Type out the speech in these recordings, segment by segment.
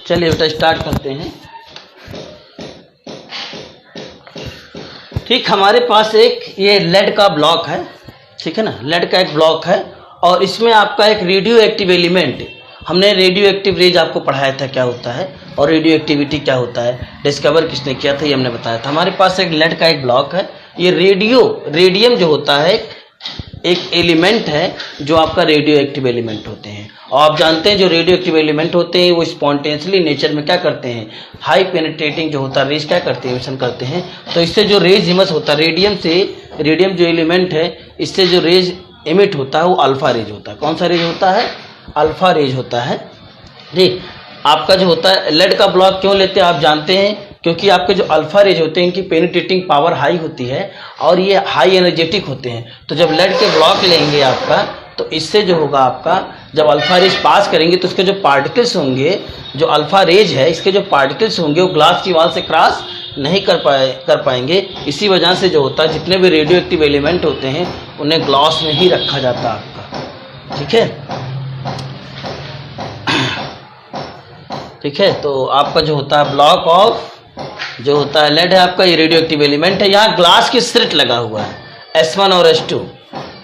चलिए बेटा स्टार्ट करते हैं। ठीक, हमारे पास एक ये लेड का ब्लॉक है, ठीक है ना, लेड का एक ब्लॉक है और इसमें आपका एक रेडियो एक्टिव एलिमेंट, हमने रेडियो एक्टिव रेज आपको पढ़ाया था क्या होता है और रेडियो एक्टिविटी क्या होता है, डिस्कवर किसने किया था ये हमने बताया था। हमारे पास एक लेड का एक ब्लॉक है, ये रेडियम जो होता है एक एलिमेंट है जो आपका रेडियो एक्टिव एलिमेंट होते हैं। और आप जानते हैं जो रेडियो एक्टिव एलिमेंट होते हैं वो स्पॉन्टेनियसली नेचर में क्या करते हैं, हाई पेनिट्रेटिंग जो होता है रेज क्या करते हैं, एमिशन करते हैं। तो इससे जो रेज इमस होता है रेडियम जो एलिमेंट है इससे जो रेज एमिट होता है वो अल्फा रेज होता है। कौन सा रेज होता है, अल्फा रेज होता है। ठीक, आपका जो होता है लेड का ब्लॉक क्यों लेते हैं आप जानते हैं, क्योंकि आपके जो अल्फा रेज होते हैं इनकी पेनिट्रेटिंग पावर हाई होती है और ये हाई एनर्जेटिक होते हैं। तो जब लेड के ब्लॉक लेंगे आपका तो इससे जो होगा आपका जब अल्फा रेज पास करेंगे तो उसके जो पार्टिकल्स होंगे, जो अल्फा रेज है इसके जो पार्टिकल्स होंगे वो ग्लास की वॉल से क्रॉस नहीं कर पाएंगे। इसी वजह से जो होता है जितने भी रेडियो एक्टिव एलिमेंट होते हैं उन्हें ग्लास में ही रखा जाता है आपका। ठीक है, ठीक है। तो आपका जो होता है ब्लॉक ऑफ जो होता है लेड है आपका ये रेडियो एक्टिव एलिमेंट है। यहाँ ग्लास की स्लिट लगा हुआ है S1 और S2,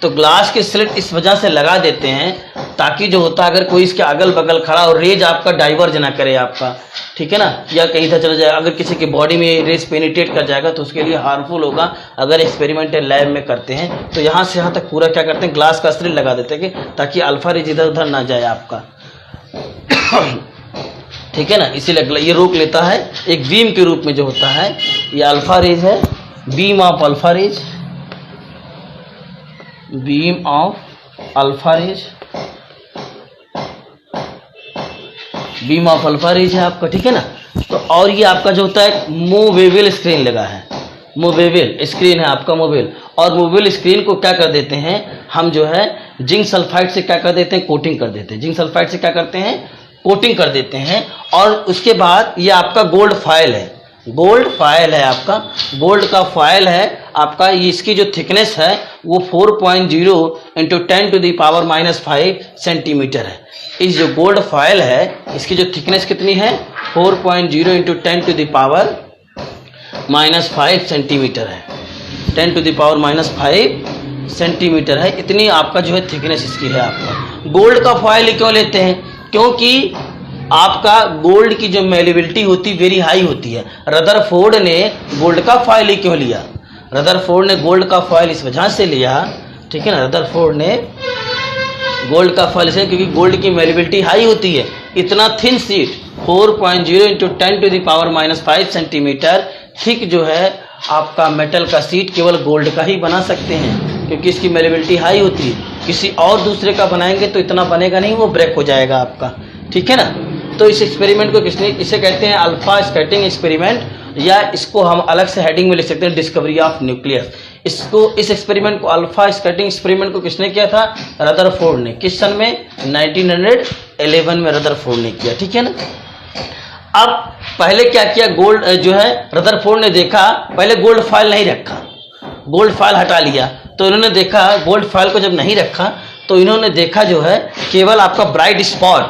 तो ग्लास की स्लिट इस वजह से लगा देते हैं ताकि जो होता है अगर कोई इसके अगल बगल खड़ा और रेज आपका डाइवर्ज ना करे आपका, ठीक है ना, या कहीं था चला जाए, अगर किसी की बॉडी में रेज पेनिट्रेट कर जाएगा तो उसके लिए हार्मफुल होगा। अगर एक्सपेरिमेंटल लैब में करते हैं तो यहाँ से यहाँ तक पूरा क्या करते हैं, ग्लास का स्लिट लगा देते हैं ताकि अल्फा रेज इधर उधर ना जाए आपका। ठीक है ना, इसीलिए ये रोक लेता है एक बीम के रूप में जो होता है। ये अल्फा रेज है, beam of alpha rays, beam of alpha rays, beam of alpha rays है आपका। ठीक है ना, तो और ये आपका जो होता है मूवेबल स्क्रीन लगा है, मूवेबल स्क्रीन है आपका मोबाइल। और मोबाइल स्क्रीन को क्या कर देते हैं हम जो है जिंक सल्फाइड से क्या कर देते हैं, कोटिंग कर देते हैं। जिंक सल्फाइड से क्या करते हैं, कोटिंग कर देते हैं। और उसके बाद ये आपका गोल्ड फॉयल है, गोल्ड फॉयल है आपका, गोल्ड का फॉयल है आपका। ये इसकी जो थिकनेस है वो 4.0 × 10⁻⁻5 सेंटीमीटर है। इस जो गोल्ड फॉयल है इसकी जो थिकनेस कितनी है 4.0 × 10⁻⁻5 सेंटीमीटर है, 10⁻⁻5 सेंटीमीटर है। इतनी आपका जो है थिकनेस इसकी है आपका। गोल्ड का फॉयल क्यों लेते हैं, क्योंकि आपका गोल्ड की जो मेलेबिलिटी होती है वेरी हाई होती है। रदरफोर्ड ने गोल्ड का फॉयल क्यों लिया, रदरफोर्ड ने गोल्ड का फॉयल इस वजह से लिया, ठीक है ना, रदरफोर्ड ने गोल्ड का फॉयल से क्योंकि गोल्ड की मेलेबिलिटी हाई होती है। इतना थिन शीट 4.0 × 10⁻⁻5 सेंटीमीटर थिक जो है आपका मेटल का शीट केवल गोल्ड का ही बना सकते हैं क्योंकि इसकी मेलेबिलिटी हाई होती है। किसी और दूसरे का बनाएंगे तो इतना बनेगा नहीं, वो ब्रेक हो जाएगा आपका। ठीक है ना, तो इस एक्सपेरिमेंट को किसने, इसे कहते हैं अल्फा स्कैटरिंग एक्सपेरिमेंट, या इसको हम अलग से हेडिंग में लिख सकते हैं डिस्कवरी ऑफ न्यूक्लियस। इसको इस एक्सपेरिमेंट को अल्फा स्कैटरिंग एक्सपेरिमेंट को किसने किया था, रदरफोर्ड ने। किस सन में, 1911 में रदरफोर्ड ने किया। ठीक है ना, अब पहले क्या किया, गोल्ड जो है रदरफोर्ड ने देखा, पहले गोल्ड फॉयल नहीं रखा, गोल्ड फॉयल हटा लिया। तो इन्होंने देखा गोल्ड फॉयल को जब नहीं रखा तो इन्होंने देखा जो है केवल आपका ब्राइट स्पॉट,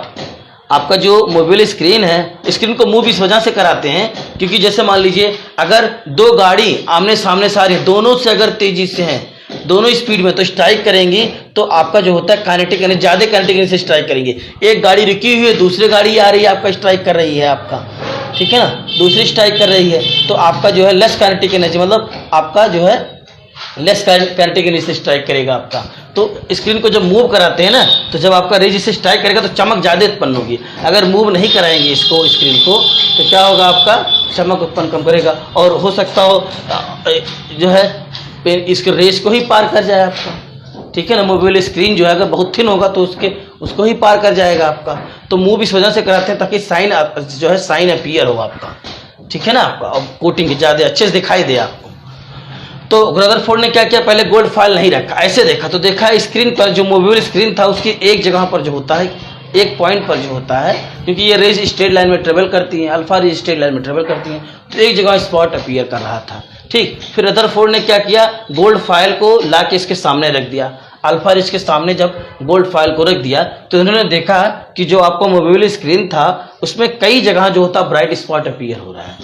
आपका जो मोबाइल स्क्रीन है, स्क्रीन को मूव इस वजह से कराते हैं क्योंकि जैसे मान लीजिए अगर दो गाड़ी आमने सामने से आ रही है, दोनों से अगर तेजी से हैं, दोनों स्पीड में, तो स्ट्राइक करेंगी तो आपका जो होता है काइनेटिक एनर्जी, ज़्यादा काइनेटिक एनर्जी से स्ट्राइक करेंगे। एक गाड़ी रुकी हुई है, दूसरी गाड़ी आ रही है आपका स्ट्राइक कर रही है आपका, ठीक है ना, दूसरी स्ट्राइक कर रही है तो आपका जो है लेस काइनेटिक एनर्जी, मतलब आपका जो है लेस काइनेटिक एनर्जी से स्ट्राइक करेगा आपका। तो स्क्रीन को जब मूव कराते हैं ना तो जब आपका रेज से स्ट्राइक करेगा तो चमक ज़्यादा उत्पन्न होगी। अगर मूव नहीं कराएंगे इसको स्क्रीन को तो क्या होगा, आपका चमक उत्पन्न कम करेगा और हो सकता हो जो है इसके रेज को ही पार कर जाए आपका। ठीक है ना, मोबाइल स्क्रीन जो है अगर बहुत थिन होगा तो उसको ही पार कर जाएगा आपका। तो मूव इस वजह से कराते हैं ताकि साइन जो है साइन अपीयर हो आपका। ठीक है ना, आपका और कोटिंग ज़्यादा अच्छे से दिखाई दे आपको। तो रदरफोर्ड ने क्या किया, पहले गोल्ड फॉयल नहीं रखा, ऐसे देखा तो देखा स्क्रीन पर जो मोबाइल स्क्रीन था उसकी एक जगह पर जो होता है, एक पॉइंट पर जो होता है, क्योंकि ये रेज स्ट्रेट लाइन में ट्रेवल करती हैं, अल्फा रेज स्ट्रेट लाइन में ट्रेवल करती हैं, तो एक जगह स्पॉट अपीयर कर रहा था। ठीक, फिर रदरफोर्ड ने क्या किया, गोल्ड फॉयल को ला के इसके सामने रख दिया। अल्फा रिज के सामने जब गोल्ड फॉयल को रख दिया तो इन्होंने देखा कि जो आपका मूवेबल स्क्रीन था उसमें कई जगह जो होता ब्राइट स्पॉट अपीयर हो रहा है,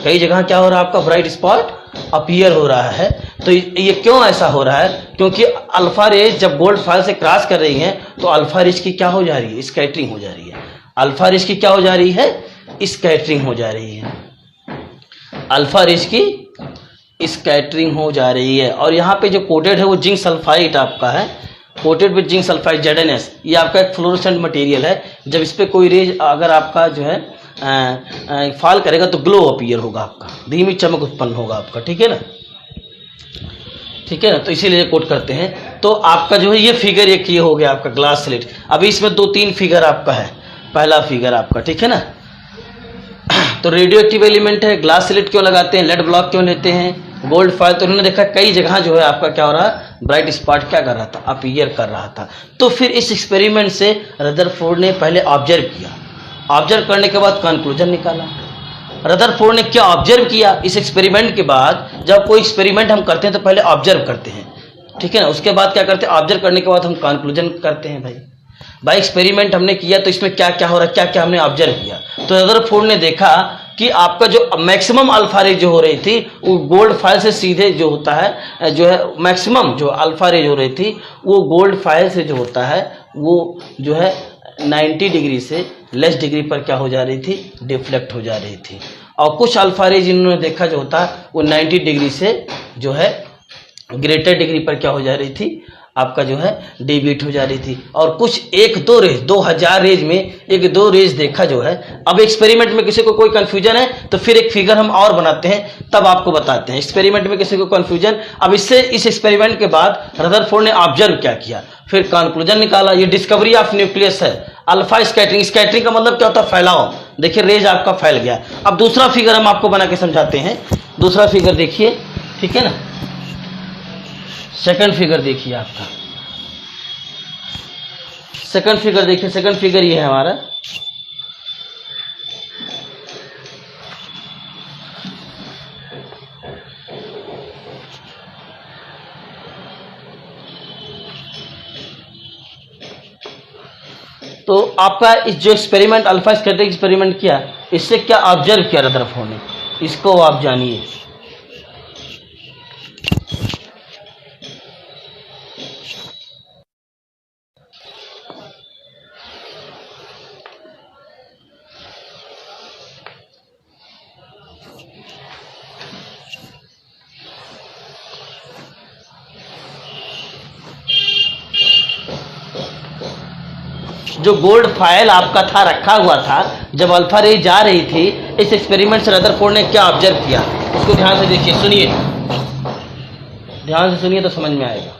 कई जगह क्या हो रहा है आपका ब्राइट स्पॉट अपीयर हो रहा है। तो ये क्यों ऐसा हो रहा है? क्योंकि अल्फा रेज जब गोल्ड फॉयल से क्रॉस कर रही है तो अल्फा रेज की क्या हो जा रही है? स्कैटरिंग हो जा रही है। अल्फा रेज की क्या हो जा रही है? स्कैटरिंग हो जा रही है। अल्फा रेज की स्कैटरिंग हो जा रही है। और यहाँ पे जो कोटेड है वो जिंक सल्फाइड आपका है, coated with zinc sulphide ZnS। ये आपका एक फ्लोरोसेंट मटेरियल है। जब इस पर कोई रेज अगर आपका जो है फॉल करेगा तो ग्लो अपीयर होगा, आपका धीमी चमक उत्पन्न होगा आपका, ठीक है ना, ठीक है ना। तो इसीलिए कोट करते हैं। तो आपका जो है ये फिगर एक ये हो गया आपका ग्लास स्लेट। अभी इसमें 2-3 फिगर आपका है। पहला फिगर आपका, ठीक है ना, तो रेडियो एक्टिव एलिमेंट है, ग्लास स्लेट क्यों लगाते हैं, लेड ब्लॉक क्यों लेते हैं, गोल्ड फॉयल। तो उन्होंने देखा कई जगह जो है आपका क्या हो रहा है, ब्राइट स्पॉट क्या कर रहा था, अपीयर कर रहा था। तो फिर इस एक्सपेरिमेंट से रदरफोर्ड ने पहले ऑब्जर्व किया, ऑब्जर्व करने के बाद कंक्लूजन निकाला। रदरफोर्ड ने क्या ऑब्जर्व किया इस एक्सपेरिमेंट के बाद? जब कोई एक्सपेरिमेंट हम करते हैं तो पहले ऑब्जर्व करते हैं, ठीक है ना, उसके बाद क्या करते हैं, ऑब्जर्व करने के बाद हम कंक्लूजन करते हैं। भाई एक्सपेरिमेंट हमने किया तो इसमें क्या क्या हो रहा है, क्या क्या हमने ऑब्जर्व किया। तो रदरफोर्ड ने देखा कि आपका जो मैक्सिमम अल्फा रेज जो हो रही थी वो गोल्ड फॉयल से सीधे जो होता है, जो है मैक्सिमम जो अल्फा रेज हो रही थी वो गोल्ड फॉयल से जो होता है वो जो है 90 डिग्री से लेस डिग्री पर क्या हो जा रही थी, डिफ्लेक्ट हो जा रही थी। और कुछ अल्फा रेज इन्होंने देखा जो होता वो 90 डिग्री से जो है ग्रेटर डिग्री पर क्या हो जा रही थी, आपका जो है डेविएट हो जा रही थी। और कुछ 1-2 रेज, 2000 रेज में 1-2 रेज देखा जो है। अब एक्सपेरिमेंट में किसी को कोई कंफ्यूजन है तो फिर एक फिगर हम और बनाते हैं तब आपको बताते हैं। एक्सपेरिमेंट में किसी को कंफ्यूजन, अब इससे इस एक्सपेरिमेंट के बाद रदरफोर्ड ने ऑब्जर्व क्या किया, फिर कंक्लूजन निकाला। ये डिस्कवरी ऑफ न्यूक्लियस है। अल्फा स्कैटरिंग, स्कैटरिंग का मतलब क्या होता है, फैलाव। देखिए रेज आपका फैल गया। अब दूसरा फिगर हम आपको बना के समझाते हैं। दूसरा फिगर देखिए, ठीक है ना, सेकंड फिगर देखिए आपका, सेकंड फिगर देखिए, सेकंड फिगर ये है हमारा। तो आपका इस जो एक्सपेरिमेंट अल्फा स्कैटरिंग एक्सपेरिमेंट किया, इससे क्या ऑब्जर्व किया रदरफोर्ड ने, इसको आप जानिए। जो गोल्ड फॉयल आपका था, रखा हुआ था, जब अल्फा रे जा रही थी, इस एक्सपेरिमेंट से रदरफोर्ड ने क्या ऑब्जर्व किया, उसको ध्यान से देखिए, सुनिए, ध्यान से सुनिए तो समझ में आएगा।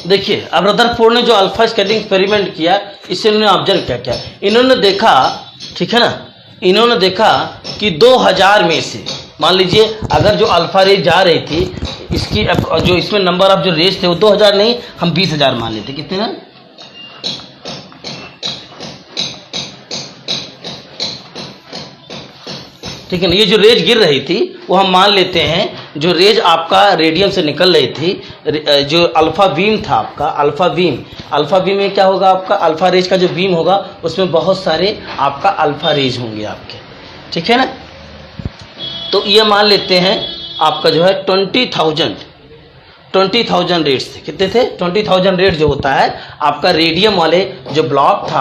देखिए अब रदरफोर्ड ने जो अल्फा स्कैटरिंग एक्सपेरिमेंट किया, इससे इन्होंने ऑब्जर्व क्या किया, इन्होंने देखा, ठीक है ना, इन्होंने देखा कि 2000 में से मान लीजिए अगर जो अल्फा रेज जा रही थी इसकी जो इसमें नंबर ऑफ जो रेज थे वो 2000 नहीं, हम 20,000 मान लेते। कितने ना, ठीक है ना। ये जो रेज गिर रही थी वो हम मान लेते हैं जो रेज आपका रेडियम से निकल रही थी, जो अल्फा बीम था आपका, अल्फा बीम में क्या होगा आपका, अल्फा रेज का जो बीम होगा उसमें बहुत सारे आपका अल्फा रेज होंगे आपके, ठीक है ना। तो ये मान लेते हैं आपका जो है 20,000 रेट्स थे। कितने थे? 20,000 रेट जो होता है आपका रेडियम वाले जो ब्लॉक था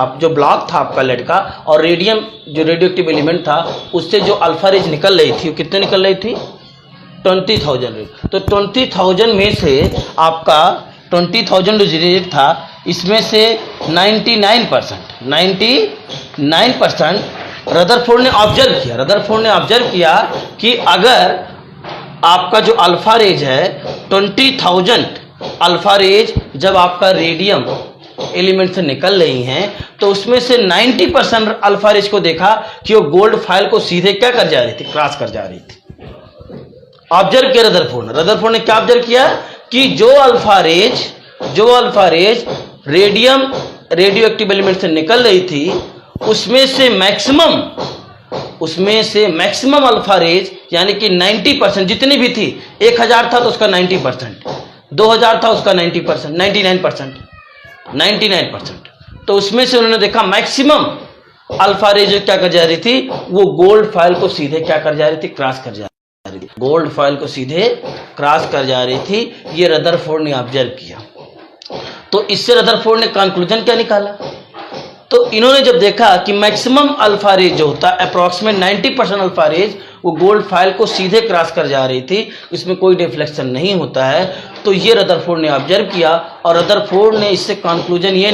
आपका लेड का, और रेडियम जो रेडियो एक्टिव एलिमेंट था उससे जो अल्फा रेज निकल रही थी वो कितने निकल रही थी? 20,000 रेट। तो 20,000 में से आपका 20,000 जो रेट था इसमें से 99% रदरफोर्ड ने ऑब्जर्व किया कि अगर आपका जो अल्फा रेज है 20,000 अल्फा रेज जब आपका रेडियम एलिमेंट से निकल रही हैं तो उसमें से 90% अल्फा रेज को देखा कि वो गोल्ड फाइल को सीधे क्या कर जा रही थी? क्रॉस कर जा रही थी। ऑब्जर्व किया रदरफोर्ड ने क्या ऑब्जर्व किया कि जो alpha rays radioactive element से निकल रही थी उसमें से मैक्सिमम अल्फा रेज यानी कि 90% जितनी भी थी, 1000 था तो उसका 90%, 2000 था उसका 90%, 99%। तो उसमें से उन्होंने देखा मैक्सिमम अल्फा रेज क्या कर जा रही थी, वो गोल्ड फाइल को सीधे क्या कर जा रही थी? क्रॉस कर जा रही थी। गोल्ड फाइल को सीधे क्रॉस कर जा रही थी। ये रदरफोर्ड ने ऑब्जर्व किया। तो इससे रदरफोर्ड ने कंक्लूजन क्या निकाला? तो इन्होंने जब देखा कि मैक्सिमम अल्फा रेज जो होता है अप्रॉक्सीमेट 90% अल्फा रेज वो गोल्ड फाइल को सीधे क्रॉस कर जा रही थी, इसमें कोई डिफ्लेक्शन नहीं होता है। तो ये रदरफोर्ड ने ऑब्जर्व किया और रदरफोर्ड ने इससे कंक्लूजन ये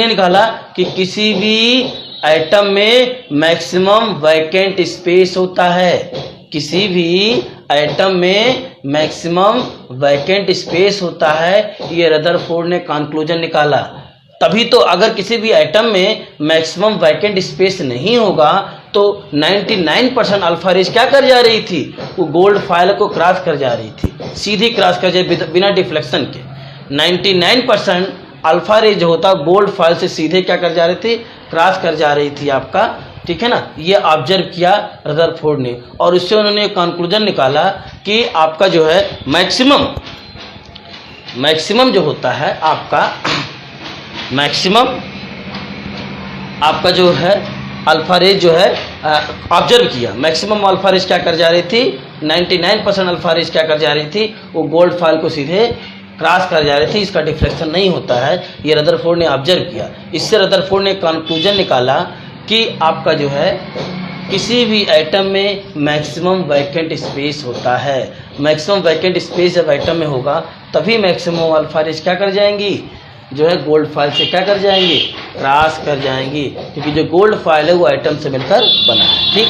निकाला कि किसी भी एटम में मैक्सिमम वैकेंट स्पेस होता है। किसी भी एटम में मैक्सिमम वैकेंट स्पेस होता है, ये रदरफोर्ड ने कंक्लूजन निकाला। तभी तो अगर किसी भी एटम में मैक्सिमम वैकेंट स्पेस नहीं होगा तो 99% अल्फा रेज क्या कर जा रही थी? वो गोल्ड फाइल को क्रॉस कर जा रही थी, सीधी क्रॉस कर जाए बिना डिफ्लेक्शन के। 99% अल्फा रेज जो होता गोल्ड फाइल से सीधे क्या कर जा रही थी? क्रॉस कर जा रही थी आपका, ठीक है ना। ये ऑब्जर्व किया रदरफोर्ड ने और उससे उन्होंने कंक्लूजन निकाला कि आपका जो है मैक्सिमम जो होता है आपका जो है अल्फा रेज जो है ऑब्जर्व किया। मैक्सिमम अल्फा रेज क्या कर जा रही थी? 99% अल्फा रेज क्या कर जा रही थी? वो गोल्ड फाइल को सीधे क्रॉस कर जा रही थी, इसका डिफ्लेक्शन नहीं होता है। ये रदरफोर्ड ने ऑब्जर्व किया। इससे रदरफोर्ड ने कंक्लूजन निकाला कि आपका जो है किसी भी एटम में मैक्सिमम वैकेंट स्पेस होता है। मैक्सिमम वैकेंट स्पेस जब एटम में होगा तभी मैक्सिमम अल्फा रेज क्या कर जाएंगी? जो है गोल्ड फाइल से क्या कर जाएंगे? क्रॉस कर जाएंगी, क्योंकि जो गोल्ड फाइल है वो एटम से मिलकर बना है, ठीक।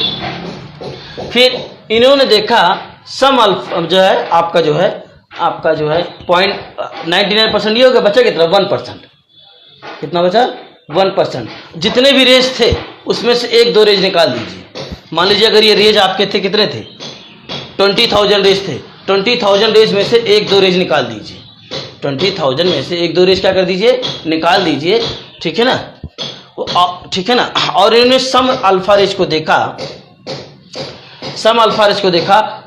फिर इन्होंने देखा सम अल्फा जो है आपका जो है 99% ये हो गया, बचा कितना? 1%। कितना बचा? 1%। जितने भी रेज थे उसमें से 1-2 रेज निकाल दीजिए। मान लीजिए अगर ये रेज आपके थे, कितने थे? 20,000 रेज थे। 20,000 रेज में से 1-2 रेज निकाल दीजिए। 20,000 में से 1-2 रेज क्या कर दीजिए? निकाल दीजिए, ठीक है ना। और इन्होंने सम अल्फा रेज को देखा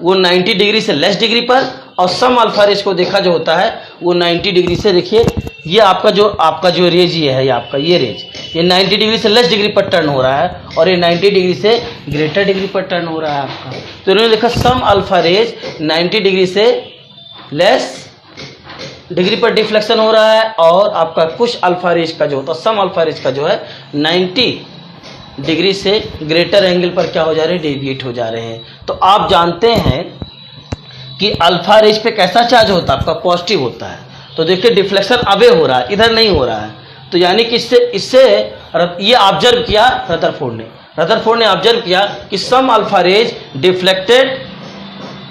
वो 90 डिग्री से लेस डिग्री पर, और सम अल्फा रेज को देखा जो होता है वो 90 डिग्री से, देखिए ये आपका जो रेज ये है, ये रेज ये 90 डिग्री से लेस डिग्री पर टर्न हो रहा है और ये 90 डिग्री से ग्रेटर डिग्री पर टर्न हो रहा है आपका। तो इन्होंने देखा सम अल्फा रेज 90 डिग्री से लेस डिग्री पर डिफ्लेक्शन हो रहा है और आपका कुछ अल्फा रेज का जो होता है, सम अल्फा रेज का जो है 90 डिग्री से ग्रेटर एंगल पर क्या हो जा रहे हैं? डेविएट हो जा रहे हैं। तो आप जानते हैं कि अल्फा रेज पे कैसा चार्ज होता है? आपका पॉजिटिव होता है। तो देखिए डिफ्लेक्शन अवे हो रहा है, इधर नहीं हो रहा है। तो यानी कि इससे ये ऑब्जर्व किया रदरफोर्ड ने ऑब्जर्व किया कि some alpha rays deflected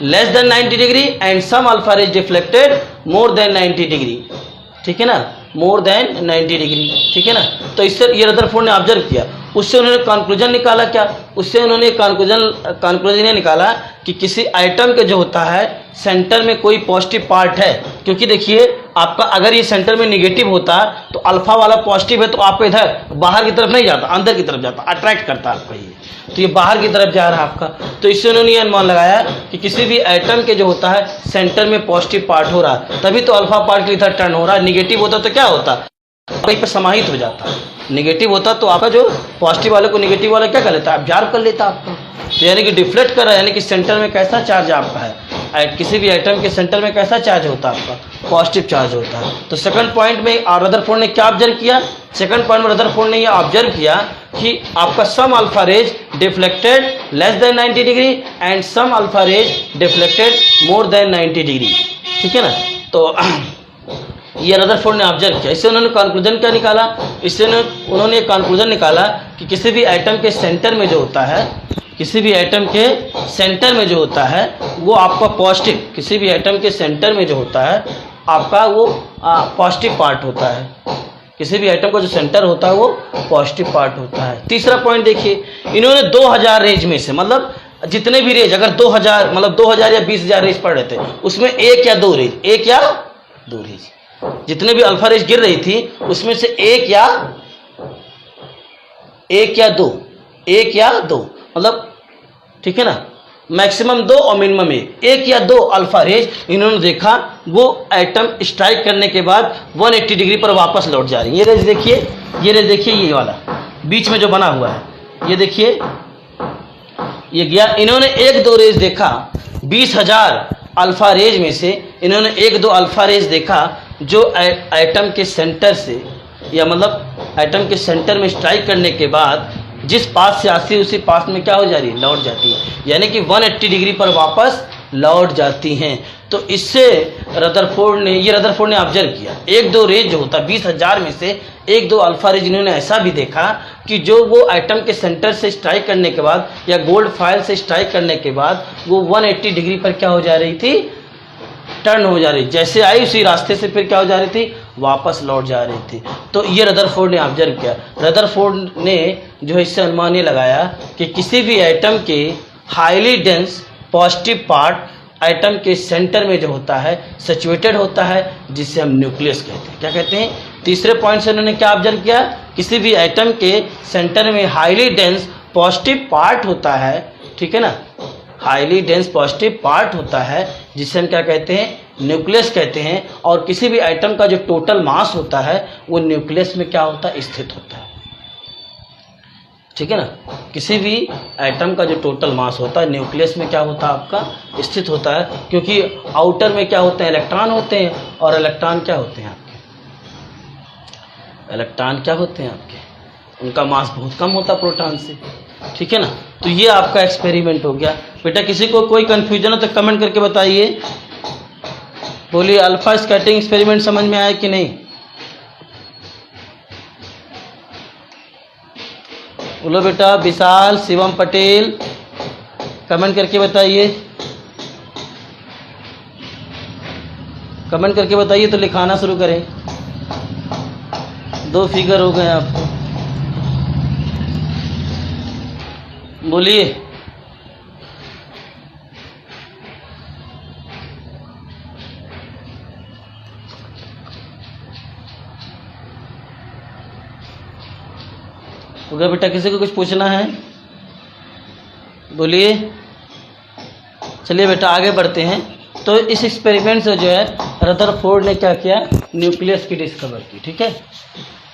less than 90 degree and some alpha rays deflected more than 90 degree, ठीक है ना, मोर देन 90 डिग्री, ठीक है ना। तो इससे ये रदरफोर्ड ने ऑब्जर्व किया उससे उन्होंने कंक्लूजन निकाला क्या, उससे उन्होंने कंक्लूजन ये निकाला कि किसी आइटम के जो होता है सेंटर में कोई पॉजिटिव पार्ट है, क्योंकि देखिए आपका अगर ये सेंटर में निगेटिव होता तो अल्फा वाला पॉजिटिव है तो आपको इधर बाहर की तरफ नहीं जाता, अंदर की तरफ जाता, अट्रैक्ट करता आपका ये, तो ये बाहर की तरफ जा रहा है आपका। तो इससे उन्होंने ये अनुमान लगाया कि किसी भी एटम के जो होता है सेंटर में पॉजिटिव पार्ट हो रहा है, तभी तो अल्फा पार्ट के इधर टर्न हो रहा है। निगेटिव होता तो क्या होता, कहीं पर समाहित हो जाता है। निगेटिव होता तो आपका जो पॉजिटिव वाले को निगेटिव वाला क्या कर लेता है, ऑब्जर्व कर लेता आपको, तो यानी कि डिफ्लेक्ट कर रहा है, यानी कि सेंटर में कैसा चार्ज आपका है, किसी भी एटम के सेंटर में कैसा चार्ज होता है आपका, पॉजिटिव चार्ज होता है। तो सेकंड पॉइंट में रदरफोर्ड ने क्या ऑब्जर्व किया, सेकंड पॉइंट में रदरफोर्ड ने ये ऑब्जर्व किया कि आपका some alpha rays deflected less than 90 degree and some alpha rays deflected more than 90 degree, ठीक है ना। तो ये रदरफोर्ड ने ऑब्जर्व किया। इससे उन्होंने कंक्लूजन क्या निकाला, इससे उन्होंने कंक्लूजन निकाला कि किसी भी एटम के सेंटर में जो होता है, किसी भी एटम के सेंटर में जो होता है वो आपका पॉजिटिव, किसी भी एटम के सेंटर में जो होता है आपका वो पॉजिटिव पार्ट होता है, किसी भी एटम का जो सेंटर होता है वो पॉजिटिव पार्ट होता है। तीसरा पॉइंट देखिए, इन्होंने 2000 रेज में से, मतलब जितने भी रेज, अगर 2000 मतलब 2000 या 20,000 रेज पड़ रहे थे, उसमें एक या दो रेज, जितने भी अल्फा रेज गिर रही थी उसमें से एक या दो, मतलब ठीक है ना, मैक्सिमम 2 और मिनिमम 1 या 2 अल्फा रेज इन्होंने देखा, वो एटम स्ट्राइक करने के बाद 180 डिग्री पर वापस लौट जा रही है। ये रेज देखिए, ये वाला बीच में जो बना हुआ है, ये देखिए ये गया। इन्होंने 1-2 रेज देखा, 20,000 अल्फा रेज में से इन्होंने 1-2 अल्फा रेज देखा जो एटम के सेंटर से, या मतलब एटम के सेंटर में स्ट्राइक करने के बाद जिस पास से आती है उसी पास में क्या हो जा रही है, लौट जाती है, यानी कि 180 डिग्री पर वापस लौट जाती हैं। तो इससे रदरफोर्ड ने ऑब्जर्व किया, 1-2 रेज जो होता है 20,000 में से 1-2 अल्फा रेज इन्होंने ऐसा भी देखा कि जो वो एटम के सेंटर से स्ट्राइक करने के बाद या गोल्ड फॉयल से स्ट्राइक करने के बाद वो 180 डिग्री पर क्या हो जा रही थी, टर्न हो जा रही, जैसे आई उसी रास्ते से फिर क्या हो जा रही थी, वापस लौट जा रही थी। तो ये रदरफोर्ड ने ऑब्जर्व किया। रदरफोर्ड ने जो है इससे अनुमान ये लगाया कि किसी भी एटम के highly dense positive part atom के सेंटर में जो होता है सिचुएटेड होता है, जिसे हम न्यूक्लियस कहते हैं। क्या कहते हैं, तीसरे पॉइंट से उन्होंने क्या ऑब्जर्व किया, किसी भी एटम के सेंटर में हाईली डेंस पॉजिटिव पार्ट होता है, ठीक है ना, हाईली डेंस पॉजिटिव पार्ट होता है जिसे हम क्या कहते हैं, न्यूक्लियस कहते हैं। और किसी भी एटम का जो टोटल मास होता है वो न्यूक्लियस में क्या होता है, स्थित होता है, ठीक है ना। किसी भी एटम का जो टोटल मास होता है न्यूक्लियस में क्या होता है, आपका स्थित होता है, क्योंकि आउटर में क्या होते हैं, इलेक्ट्रॉन होते हैं, और इलेक्ट्रॉन क्या होते हैं आपके, इलेक्ट्रॉन क्या होते हैं आपके, उनका मास बहुत कम होता है प्रोटॉन से, ठीक है ना। तो ये आपका एक्सपेरिमेंट हो गया। बेटा किसी को कोई कंफ्यूजन हो तो कमेंट करके बताइए, बोलिए अल्फा स्कैटरिंग एक्सपेरिमेंट समझ में आया कि नहीं। बोलो बेटा, विशाल, शिवम पटेल, कमेंट करके बताइए, कमेंट करके बताइए तो लिखाना शुरू करें। 2 फिगर हो गए आपको, बोलिए। हो गया बेटा, किसी को कुछ पूछना है बोलिए। चलिए बेटा आगे बढ़ते हैं। तो इस एक्सपेरिमेंट से जो है रदरफोर्ड ने क्या किया, न्यूक्लियस की डिस्कवर की, ठीक है।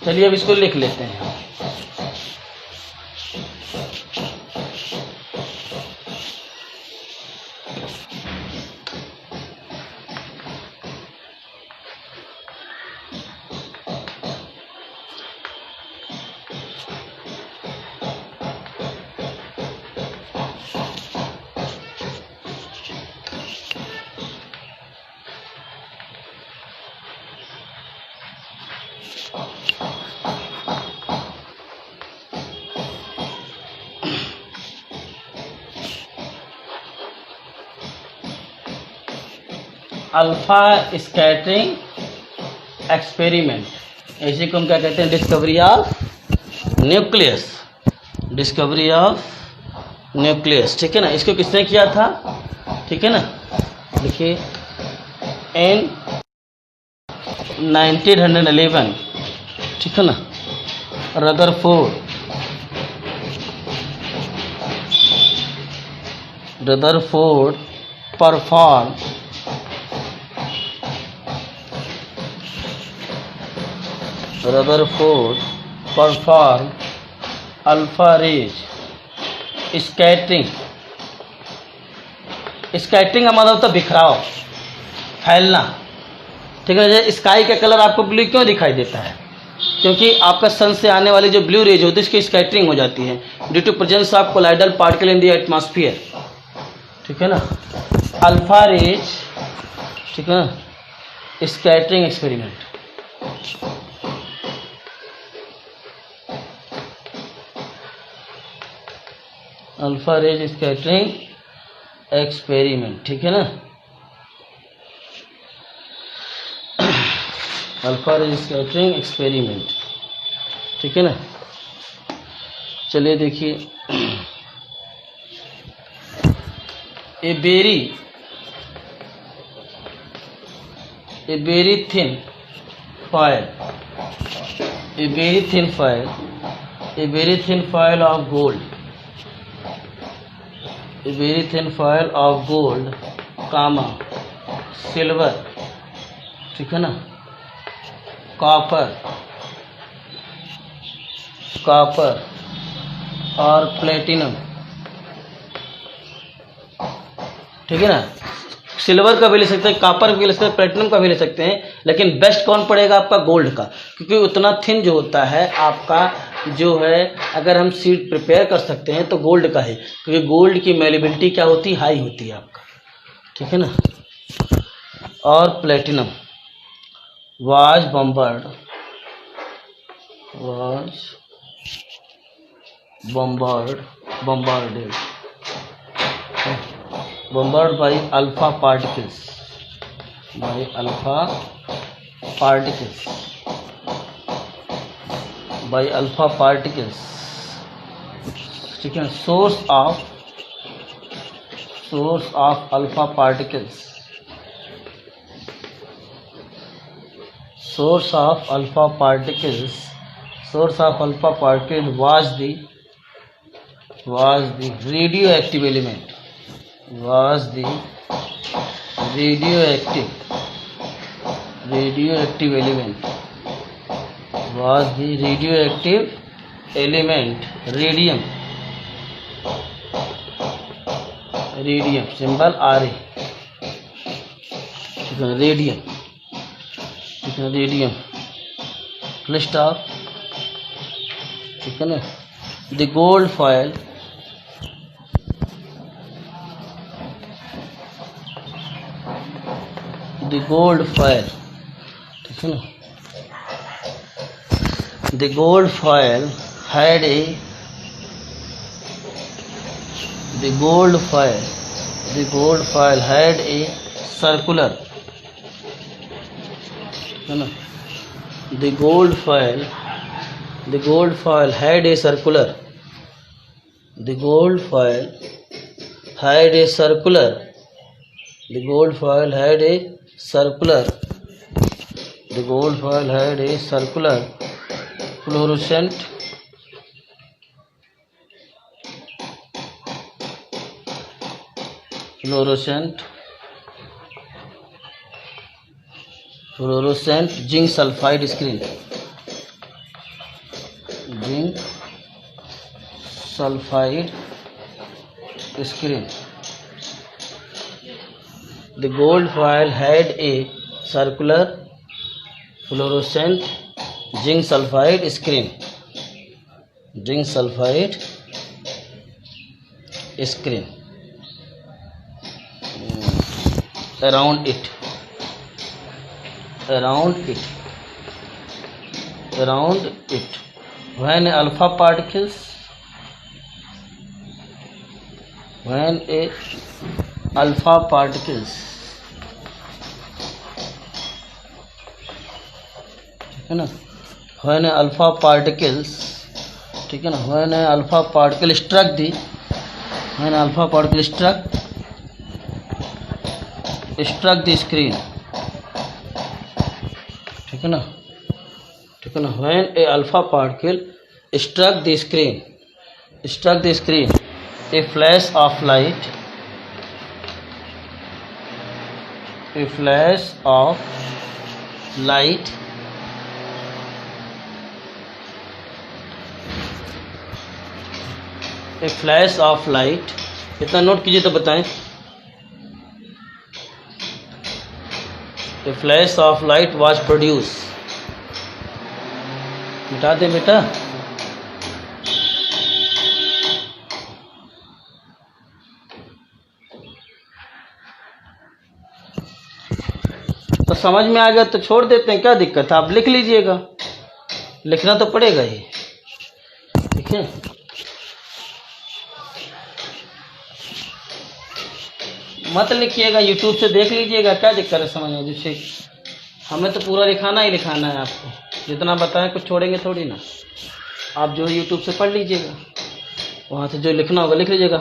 चलिए अब इसको लिख लेते हैं। अल्फा स्कैटरिंग एक्सपेरिमेंट, इसी को हम क्या कहते हैं, discovery of nucleus. Discovery of nucleus, ठीक है ना। इसको किसने किया था, ठीक है ना। देखिए इन 1911, ठीक है ना, Rutherford perform alpha rays scattering. Scattering का मतलब होता है बिखराव, फैलना, ठीक है। जैसे स्काई का कलर आपको ब्लू क्यों दिखाई देता है, क्योंकि आपका सन से आने वाली जो ब्लू रेज होती है उसकी स्कैटरिंग हो जाती है due to presence of colloidal particle in the atmosphere, ठीक है ना। अल्फा रेज, ठीक है ना, scattering experiment. Alpha rays scattering experiment, ठीक है ना। अल्फा रेज स्कैटरिंग एक्सपेरिमेंट, ठीक है ना। चलिए देखिए, a very thin foil of gold, a very thin foil of gold, silver, ठीक है ना, कॉपर और प्लेटिनम, ठीक है ना। सिल्वर का भी ले सकते हैं, कॉपर का भी ले सकते हैं, प्लेटिनम का भी ले सकते हैं, लेकिन बेस्ट कौन पड़ेगा आपका, गोल्ड का, क्योंकि उतना थिन जो होता है आपका जो है, अगर हम सीड प्रिपेयर कर सकते हैं तो गोल्ड का है, क्योंकि गोल्ड की मेलेबिलिटी क्या होती है, हाई होती है आपका, ठीक है ना। और platinum was bombarded by alpha particles, ठीक है। Source of alpha particles was the radioactive element, radium symbol Ra, radium, ठीक है, रेडियम फुल स्टॉप, ठीक है ना। द गोल्ड फॉयल ठीक है ना। The gold foil had a circular, है ना। The gold foil had a circular, fluorescent zinc sulfide screen, The gold foil had a circular fluorescent zinc sulfide screen, around it, when alpha particles, है ना, when alpha particles ठीक है ना, when alpha particle struck the, when alpha particle struck the screen, ठीक है ना, when a alpha particle struck the screen, a flash of light, a flash of light इतना note कीजिए तो बताएं। A flash of light was produced, मिटा दें बेटा। तो समझ में आ गया तो छोड़ देते हैं, क्या दिक्कत है, आप लिख लीजिएगा, लिखना तो पड़ेगा ही, ठीक है। मत लिखिएगा, यूट्यूब से देख लीजिएगा, क्या दिक्कत है समझ में, जिससे हमें तो पूरा लिखाना ही लिखाना है आपको, जितना बताएं कुछ छोड़ेंगे थोड़ी ना। आप जो है यूट्यूब से पढ़ लीजिएगा, वहाँ से जो लिखना होगा लिख लीजिएगा,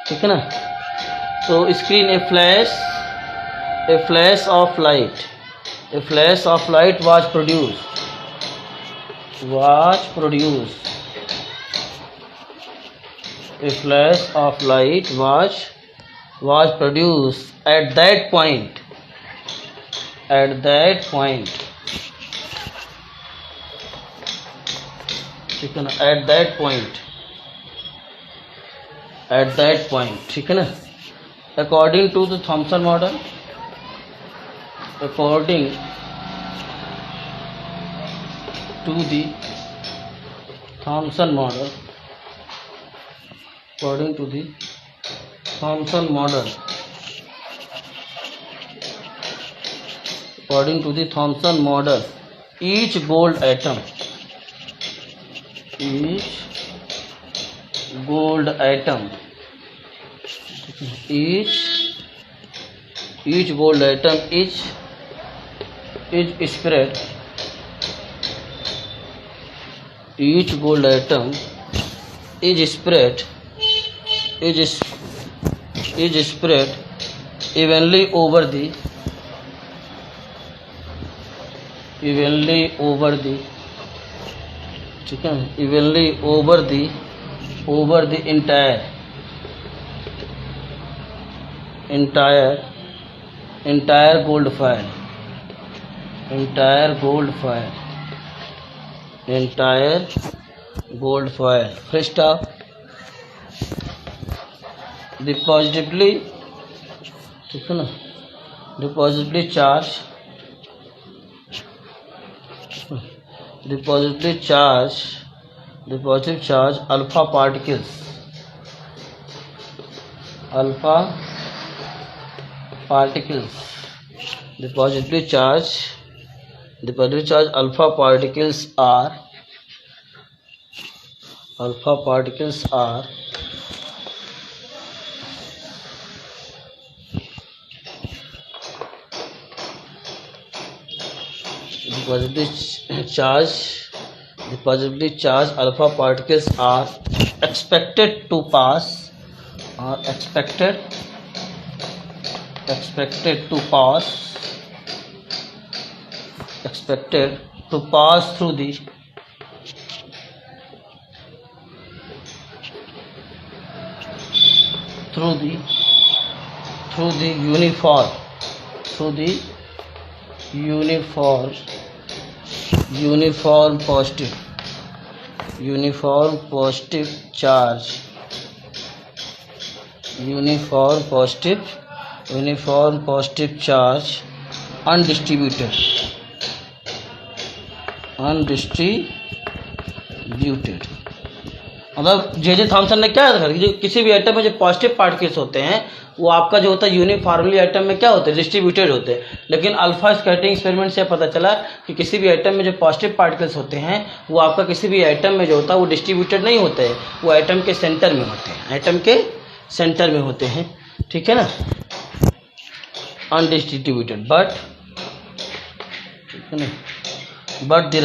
ठीक है ना। तो screen A flash of light was produced, a flash of light was produced at that point, ठीक है ना, at that point, ठीक है ना। according to the Thomson model, according to the Thomson model, each gold atom is spread, evenly over the ठीक है, evenly over the entire gold foil, first stop, the positively, ठीक है ना, the positive charge alpha particles, the positive charge alpha particles are the positively charged alpha particles are expected to pass through the uniform positive charge undistributed, मतलब J Thomson ने क्या देखा कि किसी भी एटम में जो पॉजिटिव पार्टिकल्स होते हैं वो आपका जो होता है यूनिफॉर्मली एटम में क्या होते हैं, डिस्ट्रीब्यूटेड होते हैं। लेकिन अल्फा स्कैटरिंग एक्सपेरिमेंट से पता चला कि किसी भी एटम में जो पॉजिटिव पार्टिकल्स होते हैं वो आपका किसी भी एटम में जो होता है वो डिस्ट्रीब्यूटेड नहीं होते हैं, वो एटम के सेंटर में होते हैं, ठीक है ना, अनडिस्ट्रीब्यूटेड। बट द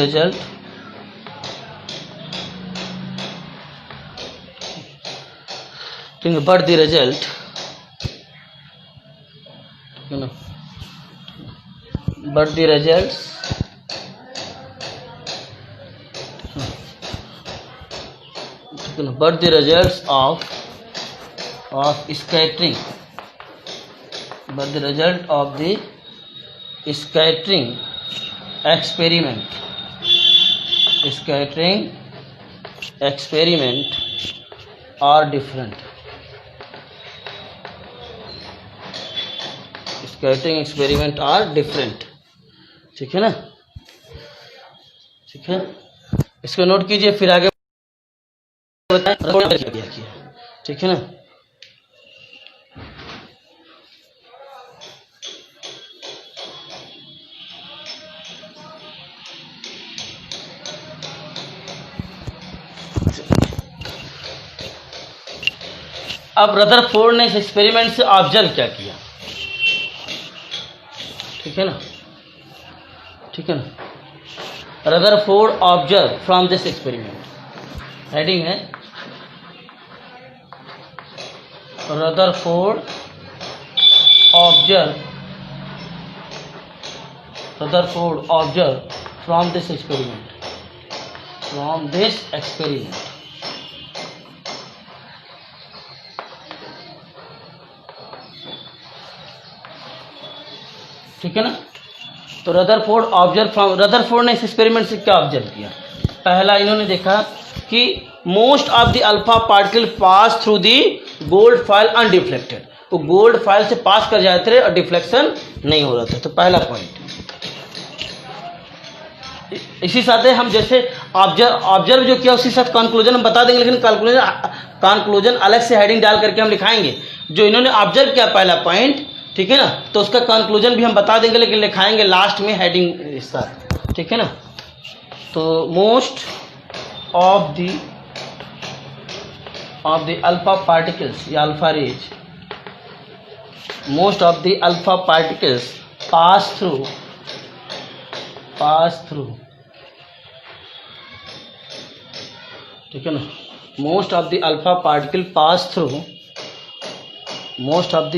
ठीक है, बट द रिजल्ट, ठीक है ना, but the results but the results of scattering, but the result of the scattering experiment are different. Scattering experiment are different. ठीक है ना, ठीक है, इसको नोट कीजिए, फिर आगे बताएं। ठीक है ना, अब रदरफोर्ड ने इस एक्सपेरिमेंट से ऑब्जर्व क्या किया, ठीक है ना, ठीक है ना, Rutherford observe from this experiment, heading है Rutherford observe from this experiment, ठीक है ना। तो रदरफोर्ड ने इस एक्सपेरिमेंट से क्या ऑब्जर्व किया, पहला इन्होंने देखा कि most of the alpha particle pass through the gold foil undeflected, वो गोल्ड फॉइल से पास कर जाते रहे और डिफ्लेक्शन नहीं हो रहा था। तो पहला पॉइंट, इसी साथ हम जैसे ऑब्जर्व जो किया उसी साथ कंक्लूजन हम बता देंगे, लेकिन कंक्लूजन अलग से हेडिंग डाल करके हम लिखाएंगे। जो इन्होंने ऑब्जर्व किया पहला पॉइंट, ठीक है ना, तो उसका कंक्लूजन भी हम बता देंगे, लेकिन लिखाएंगे लास्ट में हेडिंग साथ, ठीक है ना। तो most of the alpha particles या alpha rays, most of the alpha particles pass through, ठीक है ना, most of the alpha particle pass through, most of the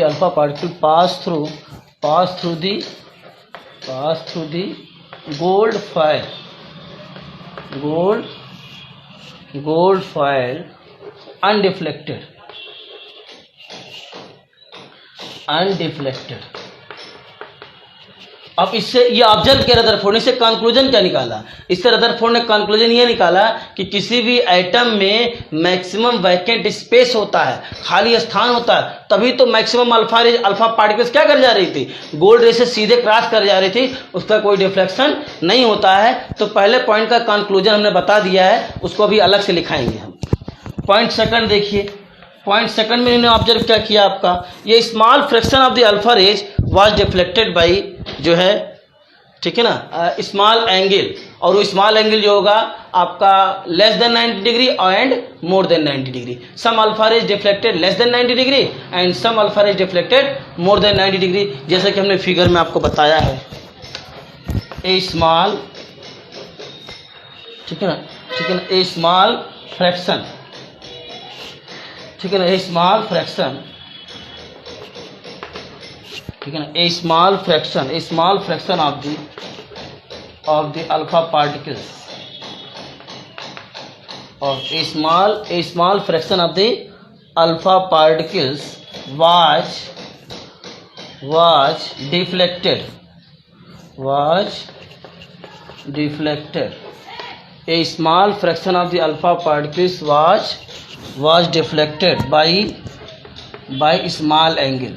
alpha particle pass through the gold foil undeflected. अब इससे ये observe किया Rutherford ने, इससे कंक्लूजन क्या निकाला, इससे रदरफोर्ड ने कंक्लूजन ये निकाला कि किसी भी एटम में मैक्सिमम वैकेंट स्पेस होता है, खाली स्थान होता है, तभी तो मैक्सिमम अल्फा पार्टिकल्स क्या कर जा रही थी, गोल्ड रे से सीधे क्रॉस कर जा रही थी, उसका कोई डिफ्लेक्शन नहीं होता है। तो पहले पॉइंट का कंक्लूजन हमने बता दिया है, उसको अभी अलग से लिखाएंगे हम। पॉइंट सेकंड देखिए, पॉइंट सेकंड में इन्होंने ऑब्जर्व क्या किया, आपका ये small fraction of the alpha rays was deflected by, जो है, ठीक है ना, स्मॉल एंगल, और वो स्मॉल एंगल जो होगा आपका less than 90 degree and more than 90 degree. Some alpha rays deflected less than 90 degree and some alpha rays deflected more than 90 degree, जैसा कि हमने फिगर में आपको बताया है। ए स्मॉल, ठीक है ना, ए स्मॉल फ्रैक्शन, ठीक है ना, ए स्मॉल फ्रैक्शन, ठीक है ना, a small fraction of the alpha particles, और a small fraction of the alpha particles was deflected, a small fraction of the alpha particles was deflected by small angle,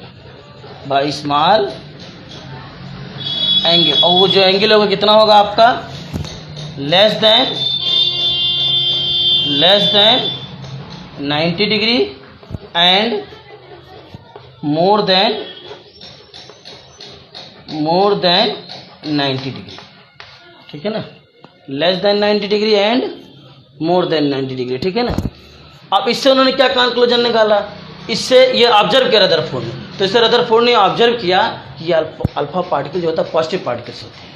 और वो जो angle होगा कितना होगा आपका, less than 90 degree and more than 90 degree, ठीक है ना, less than 90 degree and more than 90 degree, ठीक है ना। अब इससे उन्होंने क्या कंक्लूजन निकाला, इससे ये ऑब्जर्व किया रदरफोर्ड ने, तो इससे रदरफोर्ड ने ऑब्जर्व किया कि अल्फा पार्टिकल जो होता है पॉजिटिव पार्टिकल्स होते हैं,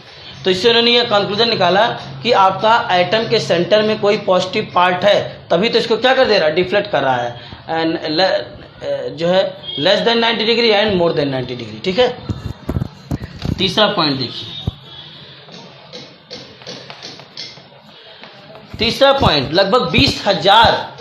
तो इससे उन्होंने ये कंक्लूजन निकाला कि आपका एटम के सेंटर में कोई पॉजिटिव पार्ट है, तभी तो इसको क्या कर दे रहा है, डिफ्लेक्ट कर रहा है, एंड जो है less than 90 degree and more than 90 degree. ठीक है, तीसरा पॉइंट देखिए, तीसरा पॉइंट, लगभग 20,000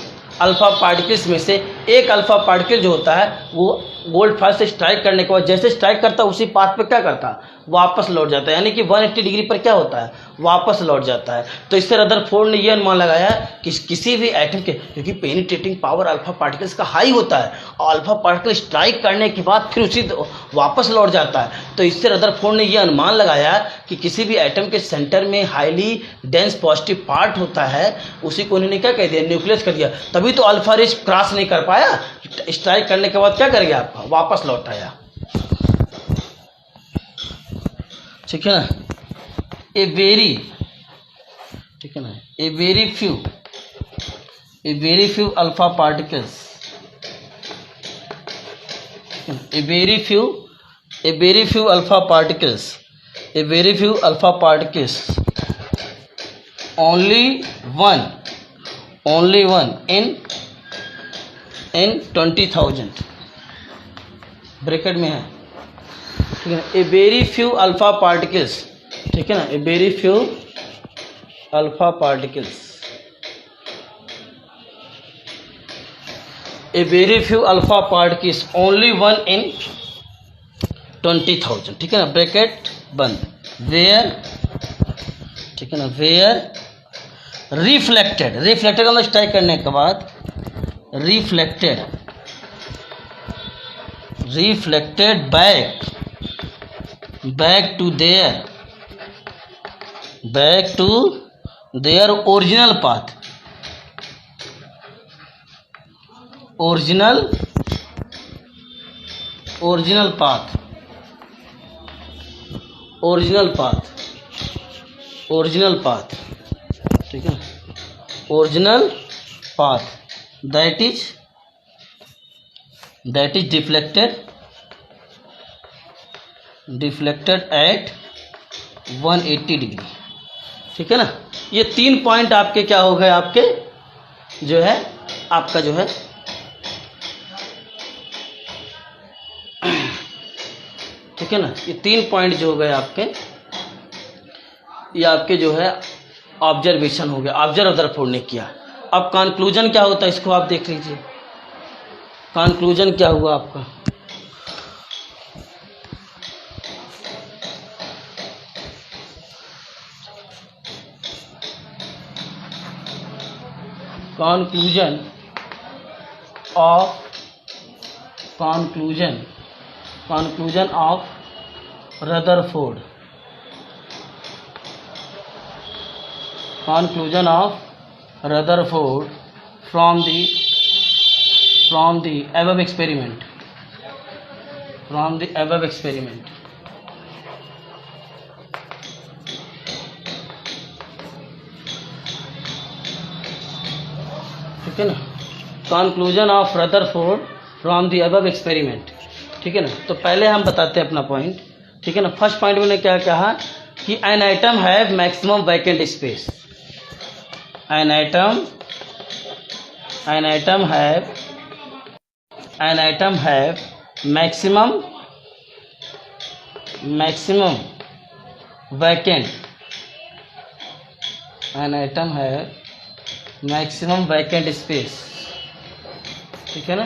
अल्फा पार्टिकल्स में से एक अल्फा पार्टिकल जो होता है वो गोल्ड फॉयल से स्ट्राइक करने के बाद जैसे स्ट्राइक करता है उसी पाथ पे क्या करता है, वापस लौट जाता है, यानी कि 180 डिग्री पर क्या होता है, वापस लौट जाता है। तो इससे रदरफोर्ड ने यह अनुमान लगाया कि किसी भी एटम के, क्योंकि पेनिट्रेटिंग पावर अल्फा पार्टिकल्स का हाई होता है और अल्फा पार्टिकल स्ट्राइक करने के बाद फिर उसी वापस लौट जाता है, तो इससे रदरफोर्ड ने यह अनुमान लगाया कि किसी भी एटम के सेंटर में हाईली डेंस पॉजिटिव पार्ट होता है, उसी को उन्होंने क्या कह दिया, न्यूक्लियस कर दिया, तभी तो अल्फा रेज क्रॉस नहीं कर पाया, स्ट्राइक करने के बाद क्या कर गया, आपका वापस लौट आया। ठीक है ना, ए वेरी, ठीक है ना, a very few alpha particles, a very few alpha particles only one in 20,000 bracket में है। ठीक है ना, a very few alpha particles, ठीक है ना, a very few alpha particles, a very few alpha particles only 1 in 20,000, ठीक है ना, ब्रैकेट बंद, वेयर, ठीक है ना, वेयर रिफ्लेक्टेड का मतलब स्ट्राइक करने के बाद reflected back to their original path, ठीक है, original path that is deflected at 180 degree. ठीक है ना, ये 3 पॉइंट आपके क्या हो गए, आपके जो है, आपका जो है ठीक है ना, ये 3 पॉइंट जो हो गए आपके, ये आपके जो है ऑब्जर्वेशन हो गया, ऑब्जर्व रदरफोर्ड ने किया। अब कंक्लूजन क्या होता है, इसको आप देख लीजिए, कंक्लूजन क्या हुआ आपका, conclusion of Rutherford, from the above experiment, ठीक है ना, conclusion of Rutherford from the above experiment. ठीक है ना, तो पहले हम बताते हैं अपना पॉइंट। ठीक है ना, फर्स्ट पॉइंट में क्या कहा कि an item have maximum vacant space, an item have maximum vacant, an item have maximum vacant space. ठीक है ना,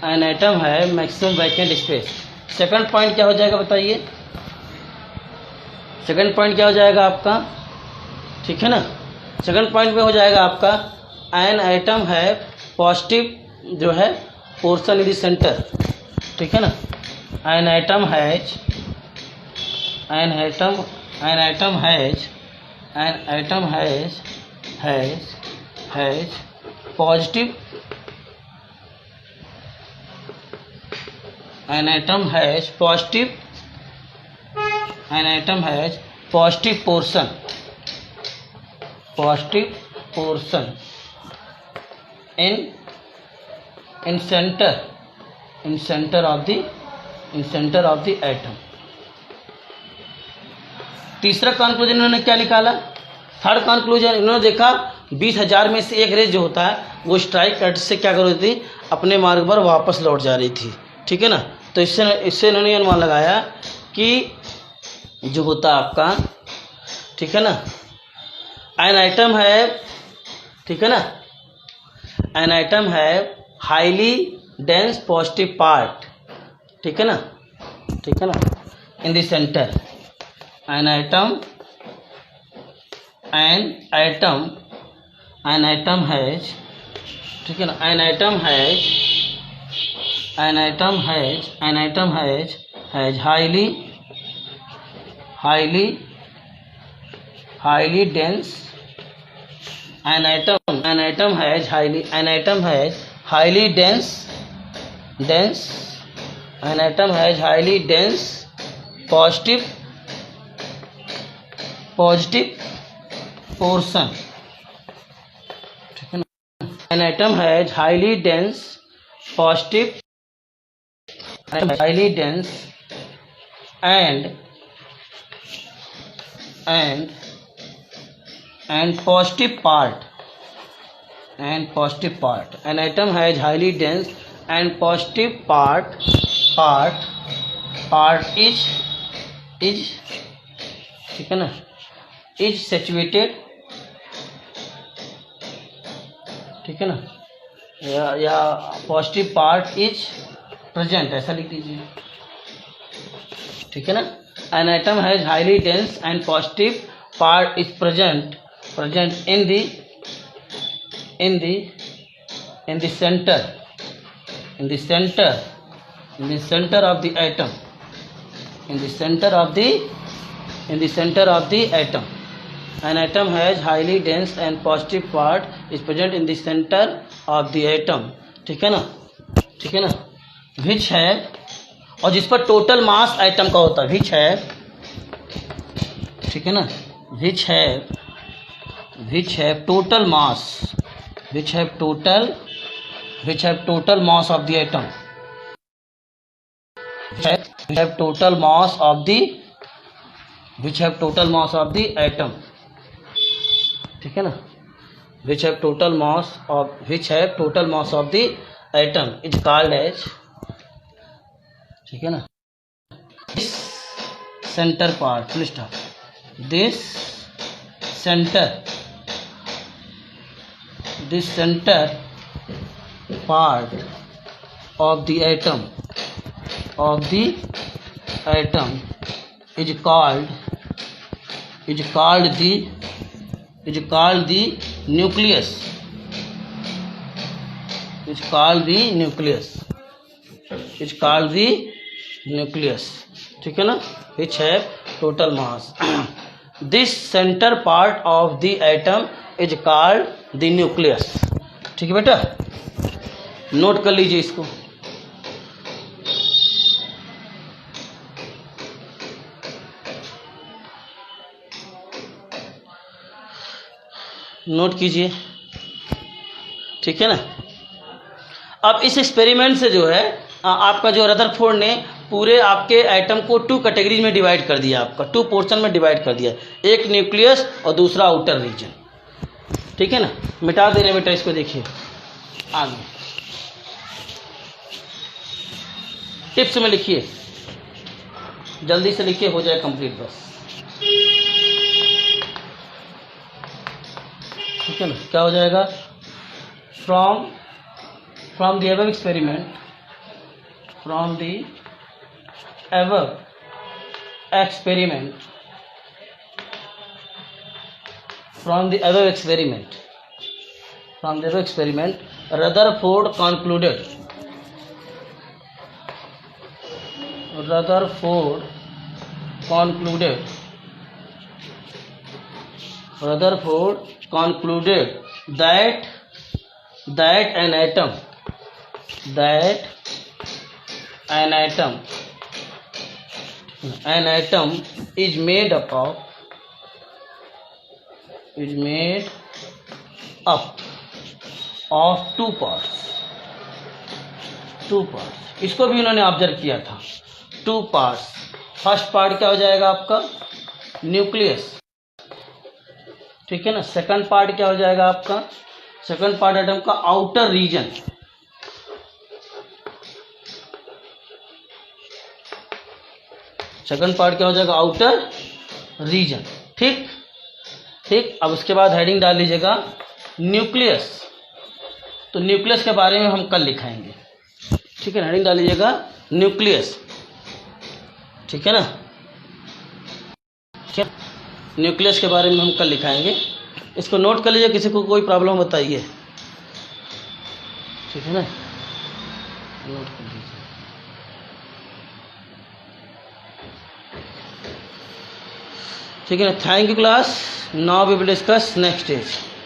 एन आइटम है maximum vacant space. Second point क्या हो जाएगा बताइए, सेकंड पॉइंट क्या हो जाएगा आपका, ठीक है ना, सेकंड पॉइंट में हो जाएगा आपका एन आइटम है पॉजिटिव जो है पोर्शन इन द सेंटर। ठीक है ना, an item has positive, an atom has positive portion in center of the atom। तीसरा कंक्लूजन इन्होंने क्या निकाला, थर्ड कंक्लूजन इन्होंने देखा 20,000 में से एक रेस जो होता है वो स्ट्राइक एट से क्या कर रही थी, अपने मार्ग पर वापस लौट जा रही थी, ठीक है ना। तो इससे इन्होंने अनुमान लगाया कि जो होता है आपका, ठीक है ना, एन आइटम है, ठीक है ना, एन आइटम है हाईली डेंस पॉजिटिव पार्ट, ठीक है ना, ठीक है ना, in the centre, an item has, ठीक है ना, an item has highly dense, an atom has highly dense positive portion, ठीक है ना, an atom has highly dense positive and positive part, an atom has highly dense and positive part is, ठीक है ना, is saturated, ठीक है ना, या पॉजिटिव पार्ट इज प्रेजेंट, ऐसा लिख दीजिए, ठीक है ना। An item has highly dense and positive part is present in the center of the atom, an atom has highly dense and positive part is present in the center of the atom, ठीक है ना, ठीक है ना, which है, और जिस पर टोटल मास एटम का होता है, which है, ठीक है ना, which have total mass of the atom, which have total mass of the ठीक है ना, which have total mass of the atom is called as, ठीक है ना, this center part, full stop, this center part of the atom is called the nucleus, ठीक है ना, which have total mass this center part of the atom is called the nucleus, ठीक है बेटा, note कर लीजिए इसको। नोट कीजिए, ठीक है ना। अब इस एक्सपेरिमेंट से जो है आपका जो रदरफोर्ड ने पूरे आपके एटम को 2 कैटेगरीज में डिवाइड कर दिया, आपका 2 पोर्शन में डिवाइड कर दिया, एक न्यूक्लियस और दूसरा आउटर रीजन, ठीक है ना। मिटा दे रहे बेटा इसको, देखिए आगे टिप्स में लिखिए, जल्दी से लिखिए, हो जाए कंप्लीट बस, ठीक है ना। क्या हो जाएगा, from the above experiment, from the above experiment Rutherford concluded that an atom is made up of 2 parts। इसको भी उन्होंने ऑब्जर्व किया था, 2 पार्ट्स। फर्स्ट पार्ट क्या हो जाएगा आपका, न्यूक्लियस, ठीक है ना। सेकंड पार्ट क्या हो जाएगा आपका, सेकंड पार्ट एटम का आउटर रीजन, सेकंड पार्ट क्या हो जाएगा, आउटर रीजन, ठीक ठीक। अब उसके बाद हेडिंग डाल लीजिएगा न्यूक्लियस, तो न्यूक्लियस के बारे में हम कल लिखाएंगे, ठीक है ना। हेडिंग डाल लीजिएगा न्यूक्लियस, ठीक है ना, ठीक है। न्यूक्लियस के बारे में हम कल लिखाएंगे, इसको नोट कर लीजिए, किसी को कोई प्रॉब्लम बताइए, ठीक है ना, नोट कर लीजिए। ठीक है ना, thank you class. Now we will discuss next stage.